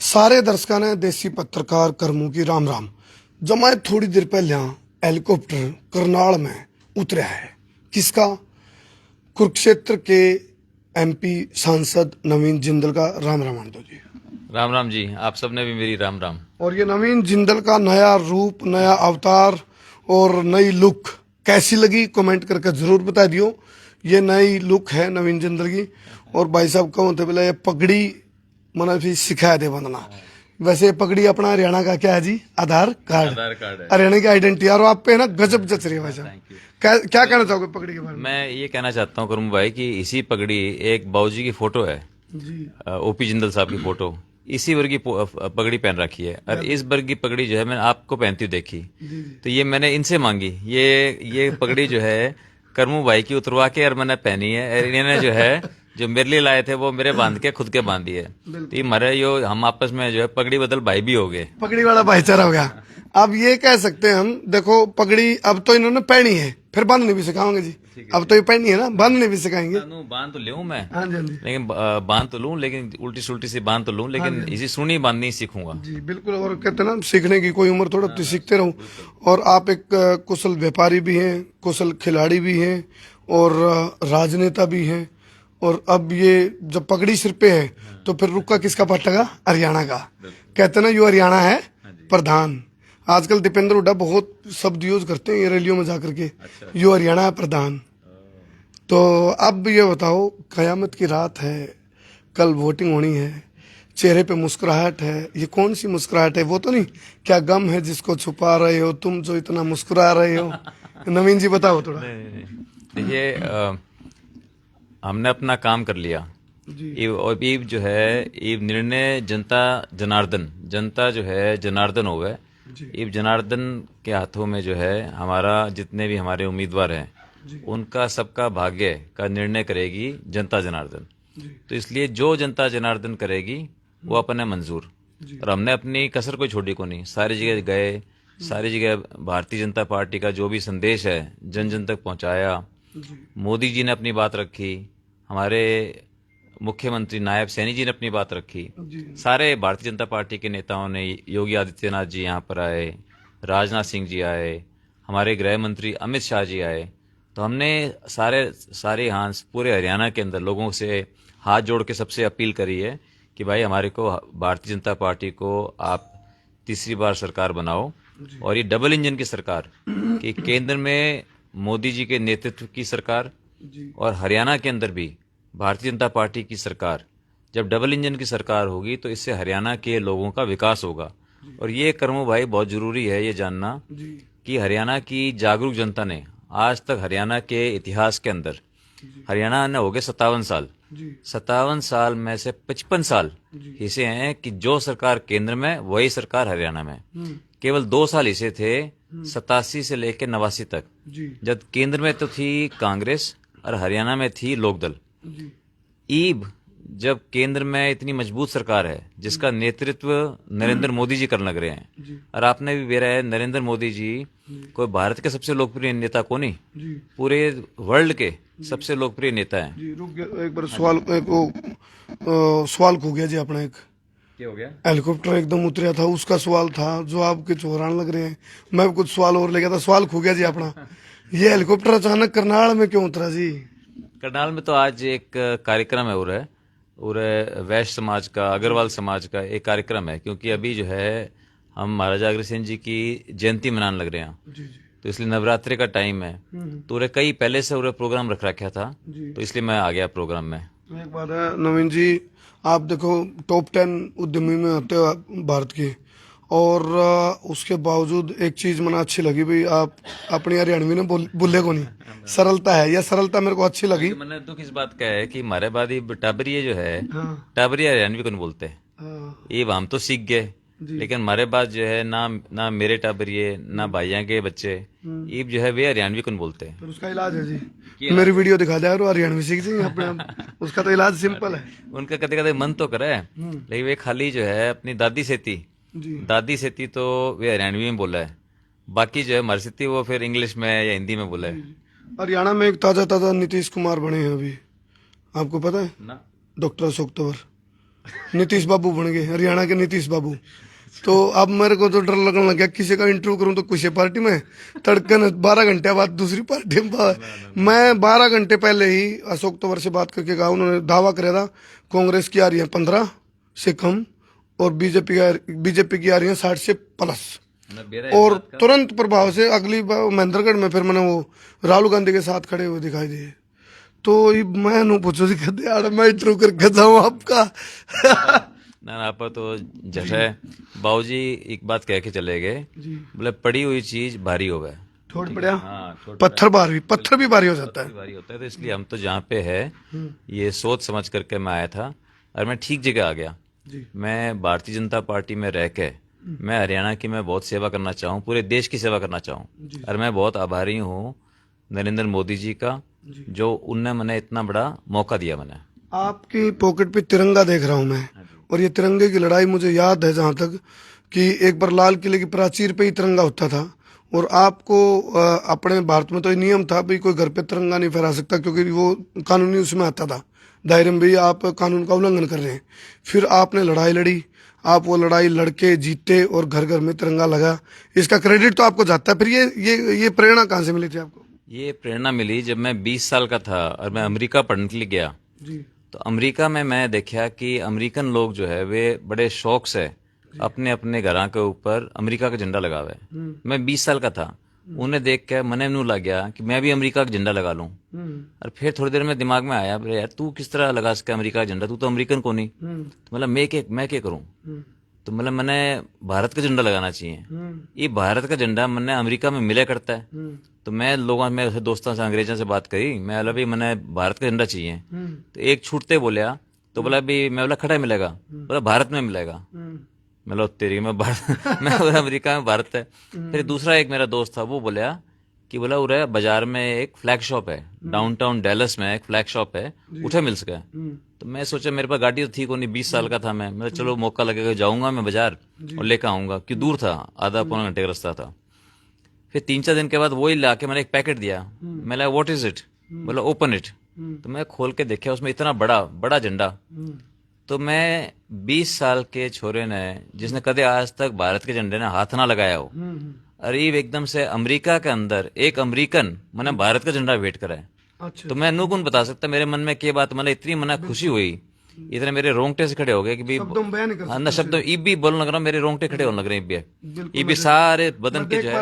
ਸਾਰੇ ਦਰਸ਼ਕਾਂ ਨੇ ਦੇਸੀ पत्रकार करमू की राम राम। जब मैं थोड़ी देर पहले हेलीकॉप्टर करनाल में उतरा है, किसका? कुरुक्षेत्र के एमपी सांसद नवीन जिंदल का। राम राम आनंदो जी। राम राम जी, आप सबने भी मेरी राम राम। और ये नवीन जिंदल का नया रूप, नया अवतार और नई लुक कैसी लगी कमेंट करके जरूर बता दियो। ये नई लुक है नवीन जिंदल की। और भाई साहब कहूँ तो बोला ये पगड़ी मैंने भी सिखाया दे बंधना। वैसे पगड़ी अपना हरियाणा का क्या है जी? आधार कार्ड है। हरियाणा की आइडेंटिटी। और आप पे ना गजब जच रही है भाई साहब। क्या कहना चाहोगे पगड़ी के बारे में? मैं ये कहना चाहता हूँ करुण भाई कि इसी पगड़ी एक बाबूजी की फोटो है जी। ओपी जिंदल साहब की फोटो इसी वर्ग की पगड़ी पहन रखी है। और इस वर्ग की पगड़ी जो है मैंने आपको पहनती हुई देखी, तो ये मैंने इनसे मांगी। ये पगड़ी जो है करमू भाई की उतरवा के और मैंने पहनी है। और इन्होंने जो है जो मेरे लिए लाए थे वो मेरे बांध के खुद के बांध दिए। तो ये मरे यो हम आपस में जो है पगड़ी बदल भाई भी हो गए। पगड़ी वाला भाईचारा हो गया। अब ये कह सकते हैं हम, देखो पगड़ी अब तो इन्होंने पहनी है, फिर बांधने भी सिखाओगे जी। अब तो ये पहनी है ना, बांधने भी सिखाएंगे। बांध तो लूं मैं, हाँ जी, हाँ जी। लेकिन बांध तो लूं, लेकिन उल्टी सुल्टी से बांध तो लूं, लेकिन इसी सुनी बांधनी सीखूंगा जी बिल्कुल। और कहते हैं ना सीखने की कोई उम्र थोड़ा, तो सीखते रहो। और आप एक कुशल व्यापारी भी हैं, कुशल खिलाड़ी भी हैं और राजनेता भी हैं। और अब ये जब पगड़ी सिर पे है तो फिर रुका किसका पटेगा? हरियाणा का। कहते हैं ना यो हरियाणा है प्रधान। आजकल दीपेंद्र हुड्डा बहुत शब्द यूज करते हैं ये रैलियों में जाकर के, यो हरियाणा है प्रधान। तो अब ये बताओ, कयामत की रात है, कल वोटिंग होनी है, चेहरे पे मुस्कुराहट है। ये कौन सी मुस्कुराहट है? वो तो नहीं क्या गम है जिसको छुपा रहे हो तुम जो इतना मुस्कुरा रहे हो? नवीन जी बताओ थोड़ा। देखिए, हमने अपना काम कर लिया जी। और ये जो है ये निर्णय जनता जो है जनार्दन हो गए। ये जनार्दन के हाथों में जो है हमारा जितने भी हमारे उम्मीदवार हैं उनका सबका भाग्य का निर्णय करेगी जनता जनार्दन। तो इसलिए जो जनता जनार्दन करेगी वो अपने मंजूर। और हमने अपनी कसर कोई छोड़ी को नहीं, सारी जगह गए, सारी जगह भारतीय जनता पार्टी का जो भी संदेश है जन जन तक पहुंचाया। मोदी जी ने अपनी बात रखी, हमारे मुख्यमंत्री नायब सैनी जी ने अपनी बात रखी, सारे भारतीय जनता पार्टी के नेताओं ने, योगी आदित्यनाथ जी यहाँ पर आए, राजनाथ सिंह जी आए, हमारे गृह मंत्री अमित शाह जी आए। तो हमने सारे यहाँ पूरे हरियाणा के अंदर लोगों से हाथ जोड़ के सबसे अपील करी है कि भाई हमारे को भारतीय जनता पार्टी को आप तीसरी बार सरकार बनाओ। और ये डबल इंजन की सरकार कि केंद्र में मोदी जी के नेतृत्व की सरकार और हरियाणा के अंदर भी भारतीय जनता पार्टी की सरकार, जब डबल इंजन की सरकार होगी तो इससे हरियाणा के लोगों का विकास होगा। और ये करमू भाई बहुत जरूरी है ये जानना कि हरियाणा की जागरूक जनता ने आज तक हरियाणा के इतिहास के अंदर, हरियाणा ने हो गए 57 साल, 57 साल में से 55 साल हिस्से हैं कि जो सरकार केंद्र में वही सरकार हरियाणा में। केवल 2 साल हिस्से थे 87 से लेकर 89 तक, जब केंद्र में तो थी कांग्रेस और हरियाणा में थी लोकदल। ईब जब केंद्र में इतनी मजबूत सरकार है जिसका नेतृत्व नरेंद्र मोदी जी करने लग रहे हैं, और आपने भी बेरा है नरेंद्र मोदी जी कोई भारत के सबसे लोकप्रिय नेता को नहीं, पूरे वर्ल्ड के सबसे लोकप्रिय नेता हैं। जी रुक गया एक बार, सवाल खो गया जी अपना। एक क्या हो गया? हेलीकॉप्टर एकदम उतरा था, उसका सवाल था जो आपके चौरान लग रहे हैं। मैं कुछ सवाल और ले गया था, सवाल खो गया जी अपना। ये हेलीकॉप्टर अचानक करनाल में क्यों उतरा जी? करनाल में तो आज एक कार्यक्रम है उरे वैश्य समाज का, अग्रवाल समाज का एक कार्यक्रम है, क्योंकि अभी जो है हम महाराजा अग्रसेन जी की जयंती मनाने लग रहे हैं। तो इसलिए नवरात्रि का टाइम है, तो उरे कई पहले से उरे प्रोग्राम रख रखा था, तो इसलिए मैं आ गया प्रोग्राम में। एक बात है नवीन जी, आप देखो टॉप 10 उद्यमी में होते हो भारत के, और उसके बावजूद एक चीज मैंने अच्छी लगी भाई, आप अपनी हरियाणवी ने बोले को नहीं, सरलता है। यह सरलता मेरे को अच्छी लगी। मैंने दुख इस बात का है कि हमारे बाद ये टाबरिया जो है, टाबरिया हरियाणवी को नहीं बोलते। ये हम तो सीख गए, लेकिन हमारे बाद जो है ना मेरे टाबरिये ना भाइयों के बच्चे ईब जो है वे हरियाणवी को नहीं बोलते। तो उसका इलाज है जी, मेरी वीडियो दिखा दे और हरियाणवी सीख जाएंगे अपने आप। उसका तो इलाज सिंपल है। उनका कदे कदे मन तो करे, लेकिन वे खाली जो है अपनी दादी से थी तो वे हरियाणवी में बोला है, बाकी जो है हमारी से थी वो फिर इंग्लिश में या हिंदी में बोला है। हरियाणा में एक ताजा नीतीश कुमार बने हैं अभी, आपको पता है? ना। डॉक्टर अशोक तंवर नीतीश बाबू बन गए, हरियाणा के नीतीश बाबू। तो अब मेरे को तो डर लगने लग गया, किसी का इंटरव्यू करूं तो किसी पार्टी में, तड़कन 12 घंटे बाद दूसरी पार्टी में। मैं 12 घंटे पहले ही अशोक तंवर से बात करके कहा, उन्होंने दावा कराया था कांग्रेस की आ रही है 15 से कम और बीजेपी की आ रही है 60 से प्लस। और तुरंत प्रभाव से अगली बार महेंद्रगढ़ में फिर मैंने वो राहुल गांधी के साथ खड़े हुए दिखाई दिए। तो मैं नु पूछो जी, कहते यार मैं इंटरव्यू करके जाऊं आपका। ना आप तो जट है बाबूजी एक बात कह के चले गए, बोले पड़ी हुई चीज भारी हो गए, थोड़ पड़ा, हाँ पत्थर भी भारी हो जाता है। भारी होता है। तो इसलिए हम तो जहाँ पे है ये सोच समझ करके मैं आया था और मैं ठीक जगह आ गया। मैं भारतीय जनता पार्टी में रह के मैं हरियाणा की मैं बहुत सेवा करना चाहूँ, पूरे देश की सेवा करना चाहूँ। और मैं बहुत आभारी हूँ नरेंद्र मोदी जी का, जो उनने मैंने इतना बड़ा मौका दिया। मैंने आपकी पॉकेट पे तिरंगा देख रहा हूं मैं, और ये तिरंगे की लड़ाई मुझे याद है जहां तक कि एक बार लाल किले की प्राचीर पे ही तिरंगा होता था। और आपको अपने भारत में तो ये नियम था भाई कोई घर पे तिरंगा नहीं फहरा सकता, क्योंकि वो कानूनी उसमें आता था दायरे में भी आप कानून का उल्लंघन कर रहे हैं। फिर आपने लड़ाई लड़ी, आप वो लड़ाई लड़के जीते और घर घर में तिरंगा लगा, इसका क्रेडिट तो आपको जाता है। फिर ये प्रेरणा कहाँ से मिली थी आपको? ये प्रेरणा मिली जब मैं 20 साल का था और मैं अमेरिका पढ़ने के लिए गया। तो अमेरिका में मैं देखा कि अमेरिकन लोग जो है वे बड़े शौक से अपने अपने घरों के ऊपर अमेरिका का झंडा लगावे। मैं 20 साल का था, उन्हें देख के मने नू लग गया कि मैं भी अमेरिका का झंडा लगा लूं। और फिर थोड़ी देर में दिमाग में आया, अरे यार तू किस तरह लगा सके अमेरिका का झंडा, तू तो अमेरिकन को नहीं। तो मतलब मैं क्या करूं? तो मतलब मैंने भारत का झंडा लगाना चाहिए। ये भारत का झंडा मैंने अमेरिका में मिले करता है। तो मैं लोगों में दोस्तों से अंग्रेजों से बात करी, मैं बोला भाई मैंने भारत का झंडा चाहिए। तो एक छूटते बोलिया, तो बोला भाई मैं बोला खड़ा मिलेगा, बोला भारत में मिलेगा। मैं बोला तेरी मैं भारत मैं बोला अमेरिका में भारत है। फिर दूसरा एक मेरा दोस्त था, वो बोला कि बोला उरे बाजार में एक फ्लैग शॉप है, डाउनटाउन डैलस में एक फ्लैग शॉप है, उठे मिल सके। तो मैं सोचा मेरे पास गाड़ी तो थी को नहीं, 20 साल का था मैं चलो मौका लगेगा, जाऊंगा मैं बाजार और लेकर आऊंगा, कि दूर था, आधा पौना घंटे का रास्ता था। फिर 3-4 दिन के बाद वही लाके मैंने एक पैकेट दिया, मैं लगा व्हाट इज इट, बोला ओपन इट। तो मैं खोल के देखा उसमें इतना बड़ा झंडा। तो मैं 20 साल के छोरे ने, जिसने कदे आज तक भारत के झंडे ने हाथ ना लगाया हो, अरीब एकदम से अमेरिका के अंदर एक अमेरिकन मैंने भारत का झंडा वेट करा है। अच्छा। तो मैं नू कौन बता सकता मेरे मन में क्या बात, मैंने इतनी मना खुशी हुई, इतने मेरे रोंगटे से खड़े हो गए कि भी अंदर शब्दों भी बोलने लग रहा हूँ, मेरे रोंगटे खड़े होने लग रहे हैं। ये भी सारे बदन के जो है,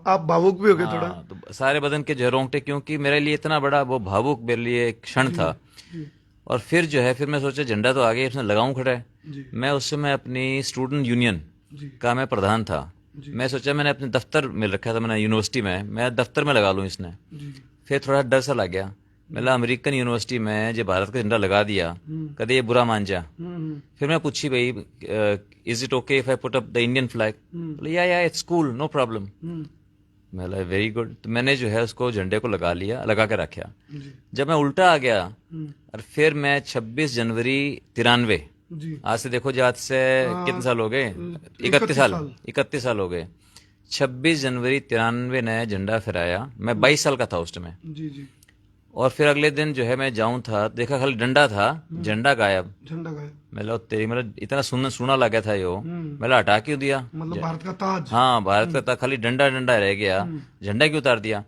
आप भावुक भी हो गए थोड़ा। तो सारे बदन के जो है रोंगटे, क्योंकि मेरे लिए इतना बड़ा वो भावुक मेरे लिए एक क्षण था। और फिर जो है फिर मैं सोचा झंडा तो आगे इसमें लगाऊं खड़ा है। मैं उस समय अपनी स्टूडेंट यूनियन का मैं प्रधान था। मैं सोचा मैंने अपने दफ्तर में रखा था, मैंने यूनिवर्सिटी में, मैं दफ्तर में लगा लूं इसने। फिर थोड़ा डर सा लग गया, मैं अमेरिकन यूनिवर्सिटी में जो भारत का झंडा लगा दिया, कदे ये बुरा मान जा। फिर मैं पूछी भाई is it okay if I put up the Indian flag, बोले या इट्स कूल नो प्रॉब्लम। मैं वेरी गुड। तो मैंने जो है उसको झंडे को लगा के रखा। जब मैं उल्टा आ गया और फिर मैं 26 जनवरी 93, आज से देखो जी आज से कितने साल हो गए, 31 साल हो गए। 26 जनवरी 93 ने झंडा फहराया, मैं 22 साल का था उस समय। और फिर अगले दिन जो है मैं जाऊं था, देखा खाली डंडा था, झंडा गायब। मैं तेरी मतलब इतना सुना लगा था यो, मैं हटा क्यों दिया, मतलब भारत का ताज। हाँ भारत का ताज, खाली डंडा रह गया, झंडा क्यों उतार दिया।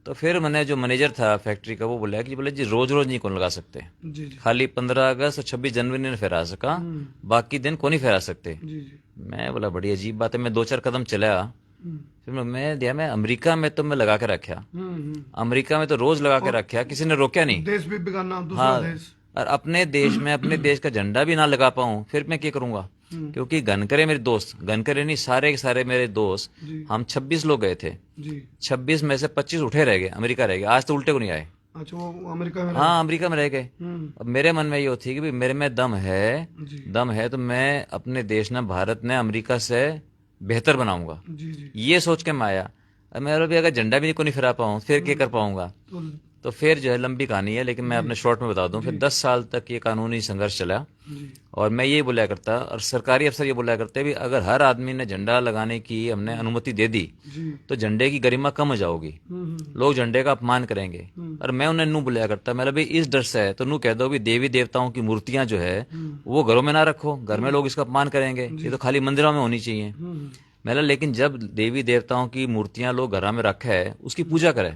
तो फिर मैंने जो मैनेजर था फैक्ट्री का, वो बोला कि बोले जी रोज नहीं कौन लगा सकते, खाली 15 अगस्त और 26 जनवरी ने फहरा सका, बाकी दिन कौन नहीं फहरा सकते। मैं बोला बड़ी अजीब बात है। मैं 2-4 कदम चला, फिर मैं अमेरिका में तो मैं लगा के रखा, अमेरिका में तो रोज लगा के रखा, किसी ने रोका नहीं। देश भी बिगाड़ना, दूसरा देश। और अपने देश में अपने देश का झंडा भी ना लगा पाऊं, फिर मैं क्या करूंगा। क्योंकि गनकरे मेरे दोस्त, गनकरे नहीं सारे के सारे मेरे दोस्त, हम 26 लोग गए थे। 26 में से 25 उठे रह गए, अमेरिका रह गए, आज तो उल्टे को नहीं आए। अच्छा, वो अमेरिका में? हाँ अमेरिका में रह गए। अब मेरे मन में ये होती कि मेरे में दम है तो मैं अपने देश ने, भारत ने अमेरिका से बेहतर बनाऊंगा। ये सोच के मैं आया। अब मेरा भी अगर झंडा भी को नहीं फहरा पाऊँ फिर क्या कर पाऊंगा। तो फिर जो है लंबी कहानी है, लेकिन मैं अपने शॉर्ट में बता दूं, फिर 10 साल तक ये कानूनी संघर्ष चला। और मैं ये बोला करता, और सरकारी अफसर ये बोला करते भी, अगर हर आदमी ने झंडा लगाने की हमने अनुमति दे दी तो झंडे की गरिमा कम हो जाओगी, लोग झंडे का अपमान करेंगे। और मैं उन्हें नू बुलाया करता, मैं भाई इस डर से है तो नू कह दो भी देवी देवताओं की मूर्तियां जो है वो घरों में ना रखो, घर में लोग इसका अपमान करेंगे, ये तो खाली मंदिरों में होनी चाहिए। मैंने लेकिन जब देवी देवताओं की मूर्तियां लोग घर में रखे है, उसकी पूजा करें,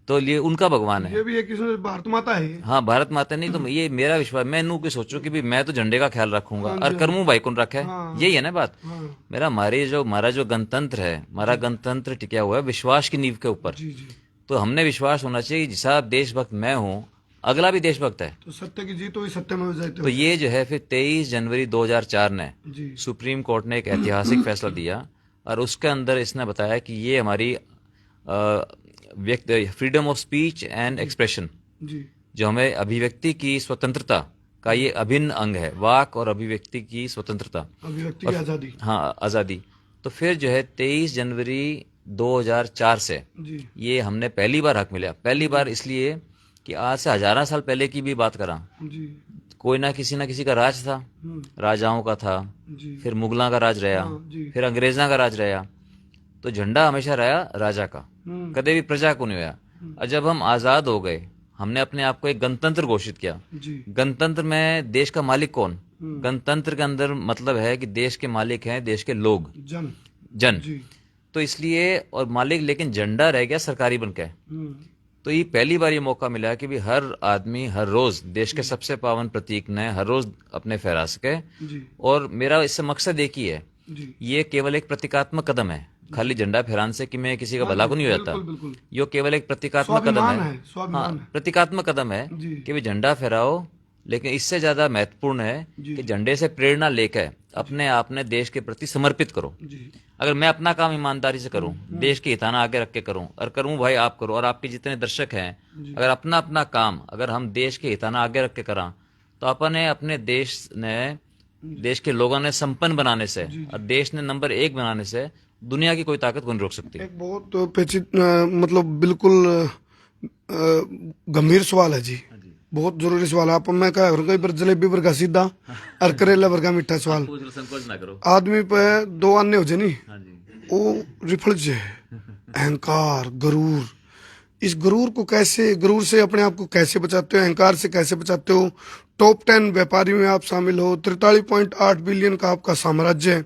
तो ये उनका भगवान है। ये भी एक किस्म से भारत माता है। हाँ, भारत माता नहीं तो ये मेरा विश्वास, मैं नू के सोचूं कि भी मैं तो झंडे का ख्याल रखूंगा और करमू भाई कौन रखे, यही है ना बात। मेरा हमारा जो गणतंत्र है, हमारा गणतंत्र टिका हुआ है विश्वास की नींव के ऊपर। तो हमने विश्वास होना चाहिए, जिसा देशभक्त मैं हूँ अगला भी देशभक्त है, तो सत्य की जीत हुई सत्य में हो जाए। तो ये जो है फिर 23 जनवरी 2004 ने सुप्रीम कोर्ट ने एक ऐतिहासिक फैसला दिया, और उसके अंदर इसने बताया कि ये हमारी freedom of speech and expression, जो हमें अभिव्यक्ति की स्वतंत्रता का ये अभिन्न अंग है, वाक और अभिव्यक्ति की स्वतंत्रता, अभिव्यक्ति की आजादी। हाँ, आजादी। तो फिर जो है 23 जनवरी 2004 से ये हमने पहली बार हक मिला। पहली बार इसलिए कि आज से हजारों साल पहले की भी बात करा, कोई ना किसी का राज था, राजाओं का था, फिर मुगलों का राज रहा, फिर अंग्रेजों का राज रहा, तो झंडा हमेशा रहा राजा का, कदे भी प्रजा को नहीं हुआ। और जब हम आजाद हो गए, हमने अपने आप को एक गणतंत्र घोषित किया। गणतंत्र में देश का मालिक कौन? गणतंत्र के अंदर मतलब है कि देश के मालिक हैं देश के लोग, जन। तो इसलिए, और मालिक लेकिन झंडा रह गया सरकारी बनके। तो ये पहली बार ये मौका मिला कि भी हर आदमी हर रोज देश के सबसे पावन प्रतीक ने हर रोज अपने फहरा सके। और मेरा इससे मकसद एक ही है, ये केवल एक प्रतीकात्मक कदम है, खाली झंडा फहराने से कि मैं किसी का भला को नहीं हो जाता, ये केवल एक प्रतीकात्मक कदम है। हाँ, प्रतीकात्मक कदम है कि भी झंडा फहराओ, लेकिन इससे ज्यादा महत्वपूर्ण है कि झंडे से प्रेरणा लेकर अपने आप ने देश के प्रति समर्पित करो। अगर मैं अपना काम ईमानदारी से करूं, देश के हिताना आगे रख के करूं, और करूं भाई आप करो, और आपके जितने दर्शक हैं, अगर अपना अपना काम अगर हम देश के हिताना आगे रख के करा, तो अपने अपने देश ने, देश के लोगों ने संपन्न बनाने से और देश ने नंबर 1 बनाने से दुनिया की कोई ताकत को नहीं रोक सकती। एक बहुत पेचित मतलब बिल्कुल गंभीर सवाल है जी, बहुत जरूरी सवाल है। आप मैं कह रहा हूँ पर जलेबी वर्गा सीधा और करेला वर्गा मीठा सवाल। संकोच ना करो, आदमी पे 2 अन्य हो जाए नहीं, वो रिफल जे अहंकार, गरूर। इस गरूर को कैसे, गरूर से अपने आप को कैसे बचाते हो, अहंकार से कैसे बचाते हो? टॉप 10 व्यापारियों में आप शामिल हो, 43.8 बिलियन का आपका साम्राज्य है,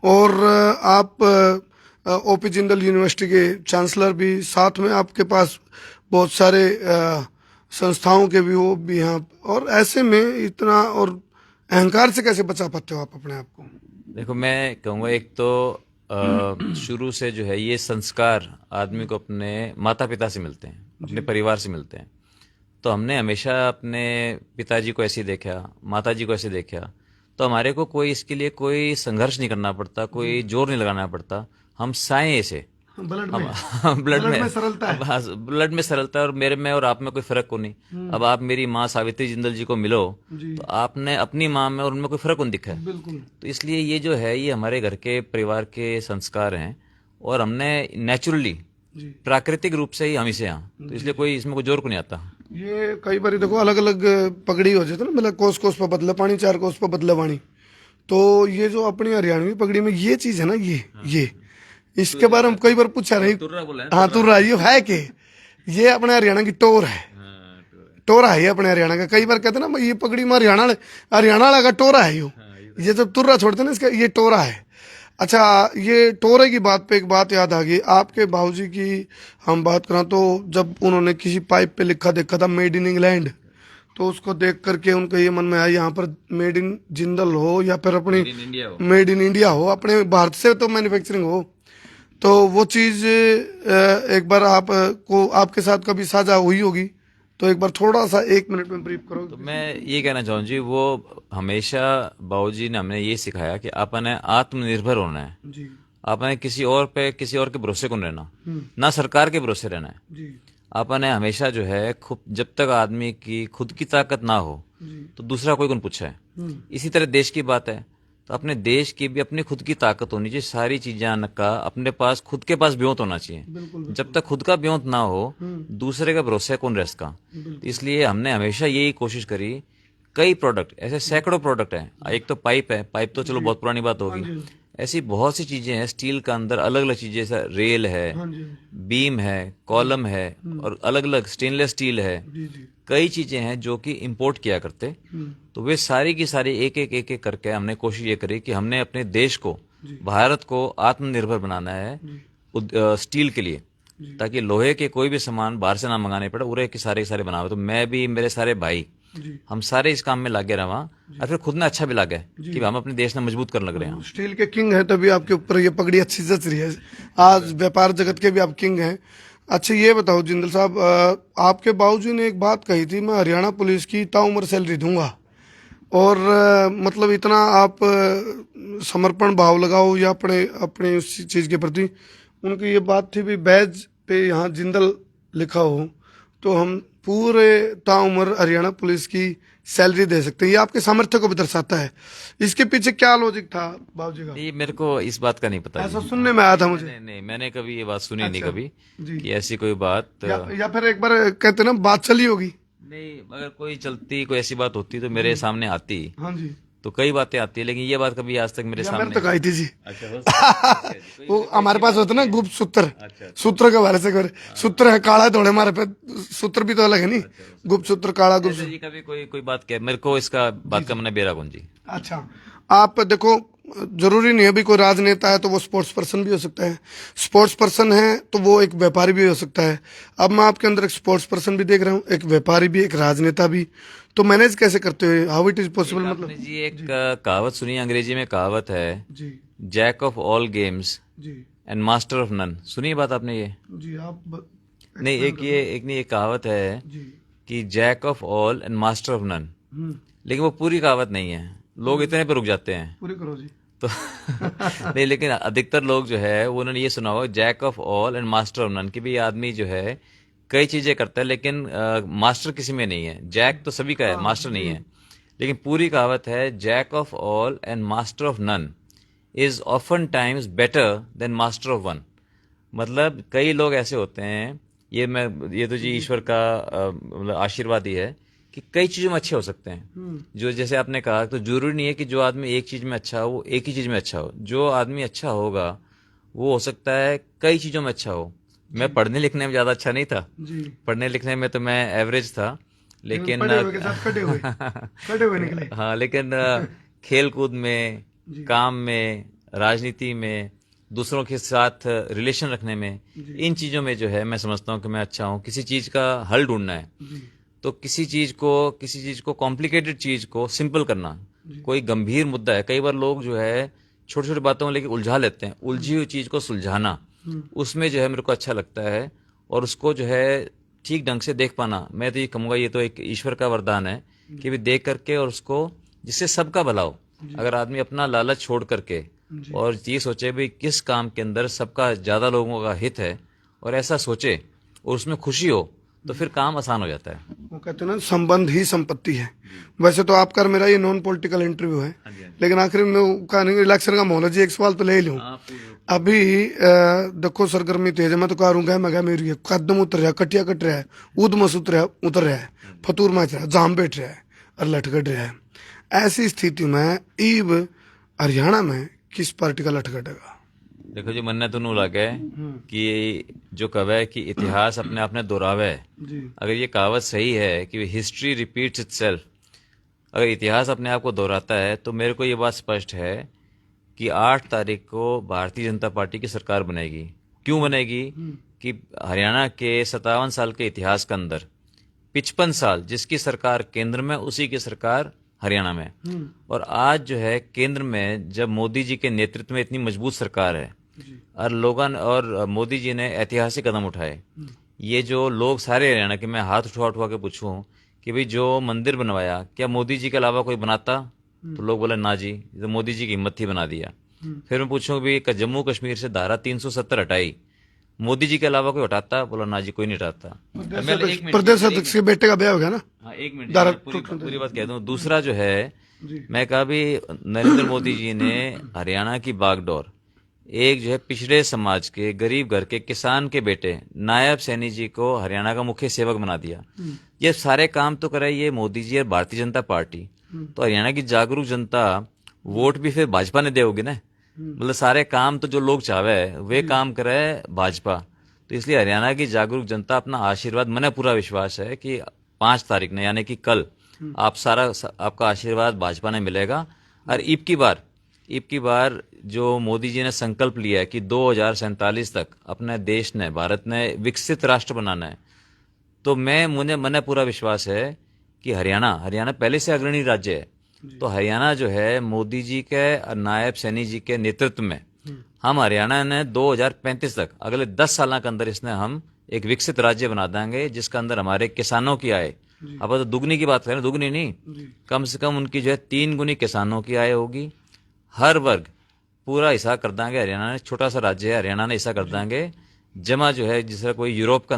और आप ओपी जिंदल यूनिवर्सिटी के चांसलर भी, साथ में आपके पास बहुत सारे संस्थाओं के भी वो भी हैं, और ऐसे में इतना, और अहंकार से कैसे बचा पाते हो आप अपने आप को? देखो, मैं कहूँगा एक तो शुरू से जो है ये संस्कार आदमी को अपने माता पिता से मिलते हैं, अपने परिवार से मिलते हैं। तो हमने हमेशा अपने पिताजी को ऐसे देखा, माताजी को ऐसे देखा, तो हमारे को कोई इसके लिए कोई संघर्ष नहीं करना पड़ता, कोई जोर नहीं लगाना पड़ता। हम साए ऐसे ब्लड में सरलता है, ब्लड में सरलता है, और मेरे में और आप में कोई फर्क को नहीं। अब आप मेरी माँ सावित्री जिंदल जी को मिलो, तो आपने अपनी माँ में और उनमें कोई फर्क को नहीं दिखा है। तो इसलिए ये जो है ये हमारे घर के परिवार के संस्कार हैं, और हमने नेचुरली प्राकृतिक रूप से ही हम इसे यहाँ, तो इसलिए कोई इसमें कोई जोर को नहीं आता। ये कई बार देखो अलग अलग पगड़ी हो जाती है ना, मतलब कोस कोस पर बदले पानी, 4 कोस पर बदले पानी। तो ये जो अपनी हरियाणवी पगड़ी में ये चीज है ना, ये इसके बारे में कई बार पूछा नहीं। हाँ, तुर्रा ये है कि ये अपने हरियाणा की टोर है, टोरा है ये अपने हरियाणा का। कई बार कहते ना ये पगड़ी में हरियाणा वाला का टोरा है, ये जब तुर्रा छोड़ते ना इसका, ये टोरा है। अच्छा, ये टोरे की बात पे एक बात याद आ गई। आपके बाबूजी की हम बात करें तो जब उन्होंने किसी पाइप पे लिखा देखा था मेड इन इंग्लैंड, तो उसको देख करके उनके ये मन में आया यहाँ पर मेड इन जिंदल हो या फिर अपनी मेड इन इंडिया हो, अपने भारत से तो मैन्युफैक्चरिंग हो। तो वो चीज एक बार आप को आपके साथ कभी साझा हुई होगी, तो एक बार थोड़ा सा 1 मिनट में ब्रीफ करो। तो मैं ये कहना चाहूँ जी, वो हमेशा बाबूजी ने हमें ये सिखाया कि आपने आत्मनिर्भर होना है जी। आपने किसी और के भरोसे को रहना, ना सरकार के भरोसे रहना है जी। आपने हमेशा जो है खुद, जब तक आदमी की खुद की ताकत ना हो तो दूसरा कोई कौन पूछा है। इसी तरह देश की बात है, तो अपने देश की भी अपनी खुद की ताकत होनी चाहिए, सारी चीजें का अपने पास खुद के पास ब्योंत होना चाहिए। जब तक खुद का ब्योंत ना हो, दूसरे का भरोसा कौन रह इसका। इसलिए हमने हमेशा यही कोशिश करी, कई प्रोडक्ट ऐसे सैकड़ों प्रोडक्ट हैं। एक तो पाइप है, पाइप तो चलो बहुत पुरानी बात होगी, ऐसी बहुत सी चीजें हैं स्टील का अंदर, अलग अलग चीजें, जैसे रेल है, बीम है, कॉलम है, और अलग अलग स्टेनलेस स्टील है, कई चीजें हैं जो कि इंपोर्ट किया करते। तो वे सारी की सारी एक एक करके हमने कोशिश ये करी कि हमने अपने देश को, भारत को आत्मनिर्भर बनाना है स्टील के लिए, ताकि लोहे के कोई भी सामान बाहर से ना मंगाने पड़े, उरे के सारे बनावे। तो मैं भी, मेरे सारे भाई, हम सारे इस काम में लागे रहा, और फिर खुद ने अच्छा भी लगे कि हम अपने देश में मजबूत करने लग रहे हैं। स्टील के किंग है, तभी आपके ऊपर ये पगड़ी अच्छी जच रही है। आज व्यापार जगत के भी आप किंग हैं। अच्छा ये बताओ जिंदल साहब, आपके बाबूजी ने एक बात कही थी, मैं हरियाणा पुलिस की ताउम्र सैलरी दूंगा, और मतलब इतना आप समर्पण भाव लगाओ या अपने अपने उस चीज़ के प्रति, उनकी ये बात थी भी बैज पे यहाँ जिंदल लिखा हो तो हम पूरे ताउम्र हरियाणा पुलिस की सैलरी दे सकते हैं। ये आपके सामर्थ्य को भी दर्शाता है। इसके पीछे क्या लॉजिक था बाबूजी का? ये मेरे को इस बात का नहीं पता। ऐसा सुनने में आया था मुझे। नहीं, मैंने कभी ये बात सुनी नहीं अच्छा, कभी जी। कि ऐसी कोई बात। या फिर एक बार कहते ना बात चली होगी। नहीं, अगर कोई चलती, कोई ऐसी बात होती तो मेरे सामने आती। हाँ जी, तो कई बातें आती है, लेकिन ये बात कभी आज तक मेरे सामने। मैंने तो कही थी जी। अच्छा, हो सकता है। वो हमारे पास होता ना गुप्त सूत्र, अच्छा। सूत्र के बारे से कर, सूत्र है काला थोड़े हमारे पे, सूत्र भी तो अलग है नहीं, गुप्त सूत्र काला गुप्त ऐसे जी कभी कोई बात कहे मेरे को, इसका बात का मैंने बेरा कौन जी। अच्छा, आप देखो, जरूरी नहीं है भी कोई राजनेता है तो वो स्पोर्ट्स पर्सन भी हो सकता है, स्पोर्ट्स पर्सन है तो वो एक व्यापारी भी हो सकता है। अब मैं आपके अंदर एक स्पोर्ट्स पर्सन भी देख रहा हूँ, एक व्यापारी भी, एक राजनेता भी। तो मैनेज कैसे करते हो, हाउ इट इज पॉसिबल? मतलब जी एक कहावत सुनी, अंग्रेजी में कहावत है, जी जैक ऑफ ऑल गेम्स जी एंड मास्टर ऑफ नन। सुनी बात आपने ये? जी आप नहीं, एक नहीं, एक कहावत है जी। कि jack of all and master of none, लेकिन वो पूरी कहावत नहीं है, लोग इतने पे रुक जाते हैं। पूरी करो जी। तो नहीं, लेकिन अधिकतर लोग जो है वो उन्होंने ये सुना होगा jack of all and master of none, कि भी आदमी जो है कई चीजें करता है लेकिन मास्टर किसी में नहीं है। जैक तो सभी का है, मास्टर नहीं है। लेकिन पूरी कहावत है jack of all and master of none is often times better than master of one. मतलब कई लोग ऐसे होते हैं, ये तो जी ईश्वर का मतलब आशीर्वाद ही है कि कई चीजों में अच्छे हो सकते हैं। जो जैसे आपने कहा, तो जरूरी नहीं है कि जो आदमी एक चीज में अच्छा हो वो एक ही चीज में अच्छा हो। जो आदमी अच्छा होगा वो हो सकता है कई चीजों में अच्छा हो। मैं पढ़ने लिखने में ज्यादा अच्छा नहीं था जी। पढ़ने लिखने में तो मैं एवरेज था, लेकिन पढ़े हुए के साथ कटे हुए निकले। हाँ, लेकिन खेल कूद में, काम में, राजनीति में, दूसरों के साथ रिलेशन रखने में, इन चीजों में जो है मैं समझता हूँ कि मैं अच्छा हूँ। किसी चीज का हल ढूंढना है तो किसी चीज को कॉम्प्लिकेटेड चीज को सिंपल करना, कोई गंभीर मुद्दा है, कई बार लोग जो है छोटी छोटी बातों में लेके उलझा लेते हैं, उलझी हुई चीज को सुलझाना, उसमें जो है मेरे को अच्छा लगता है। और उसको जो है ठीक ढंग से देख पाना, मैं तो ये कहूँगा ये तो एक ईश्वर का वरदान है कि भी देख करके, और उसको जिससे सबका भला हो। अगर आदमी अपना लालच छोड़ करके और ये सोचे भी किस काम के अंदर सबका, ज्यादा लोगों का हित है, और ऐसा सोचे और उसमें खुशी हो, तो फिर काम आसान हो जाता है। वो कहते हैं ना संबंध ही संपत्ति है। वैसे तो आपका और मेरा ये नॉन पॉलिटिकल इंटरव्यू है, लेकिन आखिर में इलेक्शन का माहौल है जी, एक सवाल तो ले ही लूं। अभी देखो सरगर्मी तेज है, मैं तो करूंगा मैं क्या मेरी कदम उतर रहा है, कटिया कट रहा है, ऊधमस उतर रहा है, फतूर मच रहा है, जाम बैठ रहा है और लटकट रहा है। ऐसी स्थिति में ईब हरियाणा में किस पार्टी का लटकटेगा? देखो जी, मन्ना तो नू लगे कि जो कहे कि इतिहास अपने आप ने दोहरावे है, अगर ये कहावत सही है कि हिस्ट्री रिपीट्स इटसेल्फ, अगर इतिहास अपने आप को दोहराता है, तो मेरे को ये बात स्पष्ट है कि 8 तारीख को भारतीय जनता पार्टी की सरकार बनेगी। क्यों बनेगी? कि हरियाणा के 57 साल के इतिहास के अंदर 55 साल जिसकी सरकार केंद्र में, उसी की सरकार हरियाणा में। और आज जो है केंद्र में जब मोदी जी के नेतृत्व में इतनी मजबूत सरकार है, और मोदी जी ने ऐतिहासिक कदम उठाए। ये जो लोग सारे हरियाणा के, मैं हाथ उठवा के पूछूं कि भाई जो मंदिर बनवाया, क्या मोदी जी के अलावा कोई बनाता? तो लोग बोले ना जी, तो मोदी जी की हिम्मत थी बना दिया। फिर मैं पूछूं भी जम्मू कश्मीर से धारा 370 हटाई, मोदी जी के अलावा कोई हटाता? बोला ना जी, कोई नहीं हटाता। प्रदेश अध्यक्ष के बेटे का ब्याह हो गया ना। हाँ, एक मिनट, पूरी बात कह दूं। दूसरा जो है मैं कहा भी नरेंद्र मोदी जी ने हरियाणा की बागडोर एक जो है पिछड़े समाज के गरीब घर के किसान के बेटे नायब सैनी जी को हरियाणा का मुख्य सेवक बना दिया। ये सारे काम तो करे ये मोदी जी और भारतीय जनता पार्टी। तो हरियाणा की जागरूक जनता वोट भी फिर भाजपा ने देगी ना। मतलब सारे काम तो जो लोग चाहे वे काम करे भाजपा। तो इसलिए हरियाणा की जागरूक जनता अपना आशीर्वाद, मैंने पूरा विश्वास है कि 5 तारीख ने यानी कि कल आपका आशीर्वाद भाजपा ने मिलेगा। और ईब की बार जो मोदी जी ने संकल्प लिया है कि 2047 तक अपने देश ने, भारत ने विकसित राष्ट्र बनाना है, तो मैंने पूरा विश्वास है कि हरियाणा पहले से अग्रणी राज्य है। तो हरियाणा जो है मोदी जी के और नायब सैनी जी के नेतृत्व में हम हरियाणा ने 2035 तक अगले 10 साल के अंदर इसने हम एक विकसित राज्य बना देंगे, जिसके अंदर हमारे किसानों की आय, अब तो दुगनी की बात करें, दुगनी नहीं, कम से कम उनकी जो है 3 गुनी किसानों की आय होगी। हर वर्ग पूरा हिस्सा कर देंगे। हरियाणा ने, छोटा सा राज्य है, हरियाणा ने हिस्सा कर देंगे। जमा जो है जिससे कोई यूरोप के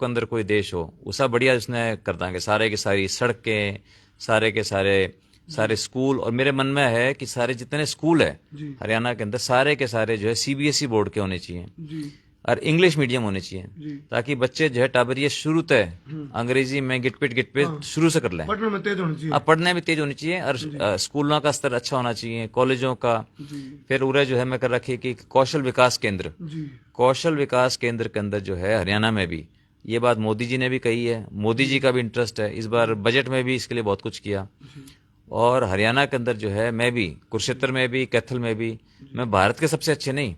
अंदर कोई देश हो उसका बढ़िया उसने कर देंगे। सारे की सारी सड़कें, सारे के सारे स्कूल, और मेरे मन में है कि सारे जितने स्कूल है हरियाणा के अंदर सारे के सारे जो है सीबीएसई बोर्ड के होने चाहिए और इंग्लिश मीडियम होने चाहिए, ताकि बच्चे जो है टाबरिये शुरू से अंग्रेजी में गिटपिट शुरू से कर लें। पढ़ने में तेज होनी चाहिए, पढ़ने में तेज होनी चाहिए, और स्कूलों का स्तर अच्छा होना चाहिए, कॉलेजों का। फिर उरे जो है मैं कर रखी कि कौशल विकास केंद्र के अंदर जो है हरियाणा में भी, ये बात मोदी जी ने भी कही है, मोदी जी का भी इंटरेस्ट है, इस बार बजट में भी इसके लिए बहुत कुछ किया। और हरियाणा के अंदर जो है मैं भी कुरुक्षेत्र में भी, कैथल में भी, मैं भारत के सबसे अच्छे नहीं,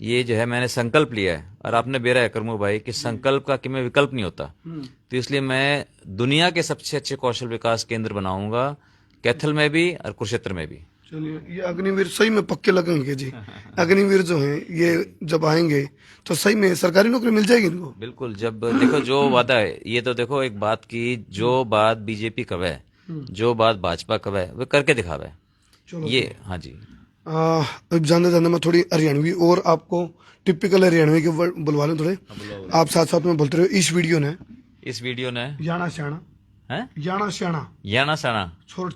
ये जो है मैंने संकल्प लिया है, और आपने बेरा है करमू भाई कि संकल्प का कि मैं विकल्प नहीं होता। तो इसलिए मैं दुनिया के सबसे अच्छे कौशल विकास केंद्र बनाऊंगा, कैथल में भी और कुरुक्षेत्र में भी। चलिए, ये अग्निवीर सही में पक्के लगेंगे जी। अग्निवीर जो हैं ये जब आएंगे तो सही में सरकारी नौकरी मिल जाएगी इनको। बिल्कुल, जब देखो जो वादा है, ये तो देखो एक बात की, जो बात बीजेपी कवे, जो बात भाजपा कवे, वे करके दिखावे। ये हाँ जी। जानते जानते मैं थोड़ी हरियाणवी और आपको टिपिकल हरियाणवी के वर्ड बुलवा लूं थोड़े, आप साथ साथ में बोलते रहो। इस वीडियो ने याना श्याणा है, याना श्याणा, छोट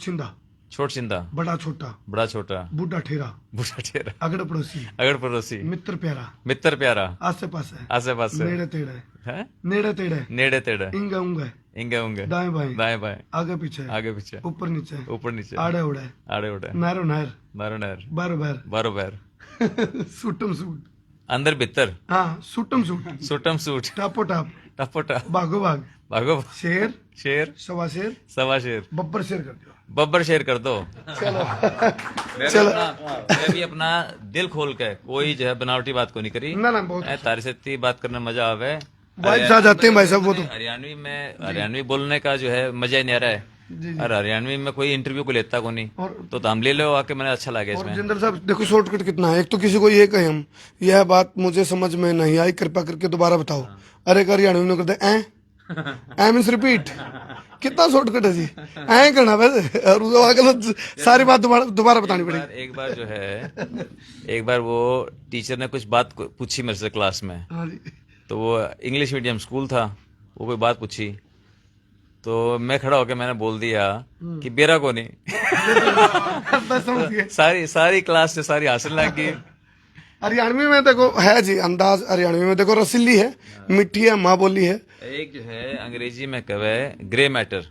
छिंदा, बड़ा छोटा, बूढ़ा ठेरा, अगड़ पड़ोसी, मित्र प्यारा, आसे पासे, नेड़े तेड़े, इंगा उंगे, दाएं बाएं, आगे पीछे, ऊपर नीचे, आड़े उड़े, नारो नहर, बारो बैर, सूटम सूट, अंदर भीतर, हाँ सूटम सूट, टापो टाप, भागो भाग, शेर, सवा शेर, बब्बर शेर कर दो। चलो मैं भी अपना दिल खोल के, कोई जो है बनावटी बात को नहीं करी ना, बहुत तारी से बात करने में मजा आवे। भाई साथ जाते हैं भाई साहब, वो तो हरियाणवी बोलने का जो है मजा ही नहीं आ रहा है। और हरियाणवी में कोई इंटरव्यू को लेता को नहीं, तो हम ले लो आके, मैंने अच्छा लगा इसमें। जिंदर साहब देखो शॉर्टकट कितना है। एक तो किसी को ये कहे हम, यह बात मुझे समझ में नहीं आई, कृपया करके दोबारा बताओ। अरे हरियाणवी में करते ऐ मीन्स रिपीट, कितना शॉर्टकट है जी, ऐ करना वैसे, और सारी बात दोबारा बतानी पड़ेगी। एक बार वो टीचर ने कुछ बात पूछी मेरे से क्लास में, तो वो इंग्लिश मीडियम स्कूल था, वो कोई बात पूछी, तो मैं खड़ा होकर मैंने बोल दिया कि बेरा को नहीं। सारी क्लास से सारी हासिल लग गई। हरियाणवी में देखो है जी अंदाज, हरियाणवी में देखो रसीली है, मिठी है, माँ बोली है। एक जो है अंग्रेजी में कहे ग्रे मैटर,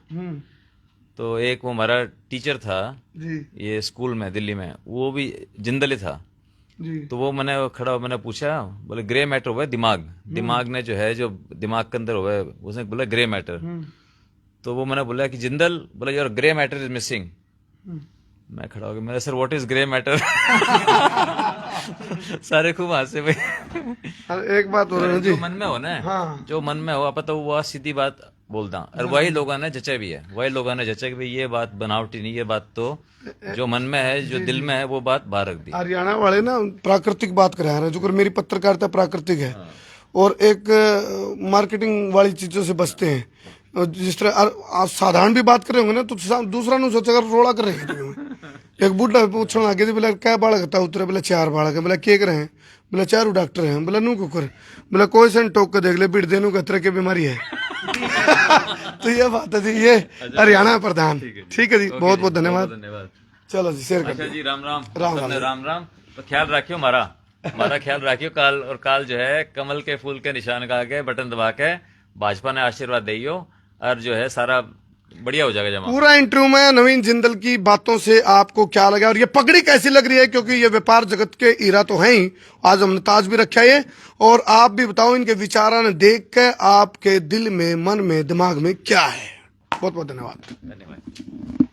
तो एक वो हमारा टीचर था जी, ये स्कूल में दिल्ली में, वो भी जिंदली था जी। तो वो मैंने पूछा, बोले ग्रे मैटर हुआ दिमाग ने जो है, जो दिमाग के अंदर हुआ, उसने बोला ग्रे मैटर। तो वो मैंने बोला कि जिंदल, बोला your grey matter is missing. मैं खड़ा हो गया, मेरा sir what is grey matter. सारे खूब हंसे भाई। एक बात हो रही है जी, जो मन में हो ना, जो मन में हो, आप तो वो सीधी बात बोलता, और वही लोगों ने जचे भी है, कि भाई ये बात बनावटी नहीं, ये बात तो जो मन में है, जो दिल में है, वो बात बाहर रख दी। हरियाणा वाले ना प्राकृतिक बात करा रहे हैं, जो मेरी पत्रकारिता प्राकृतिक है, और एक मार्केटिंग वाली चीजों से बचते हैं। जिस तरह साधारण भी बात कर रहे होंगे ना, तो दूसरा नु सोचेगा रोड़ा कर रहे हैं। एक बुढ़ा पूछने लगे थे, बोला क्या बालक था, उतरे बोले 4 बालक है, बोला के कर रहे हैं, बोला 4 डॉक्टर हैं, बोला नू कुकर, बोला कोई सन टोक के देख ले, बिड़ देनू का तरह की बीमारी है। तो ये बात है जी, ये हरियाणा प्रधान। ठीक है जी, बहुत बहुत धन्यवाद। धन्यवाद। चलो जी, शेयर अच्छा कर जी, राम राम। राम सबने राम राम। तो ख्याल रखियो हमारा ख्याल रखियो। काल जो है कमल के फूल के निशान का के बटन दबा के भाजपा ने आशीर्वाद दियो और जो है सारा बढ़िया हो जाएगा जमा। पूरा इंटरव्यू में नवीन जिंदल की बातों से आपको क्या लगा और ये पगड़ी कैसी लग रही है, क्योंकि ये व्यापार जगत के हीरा तो हैं ही, आज हमने ताज भी रखा है ये। और आप भी बताओ इनके विचारान देख के आपके दिल में, मन में, दिमाग में क्या है। बहुत बहुत धन्यवाद। धन्यवाद।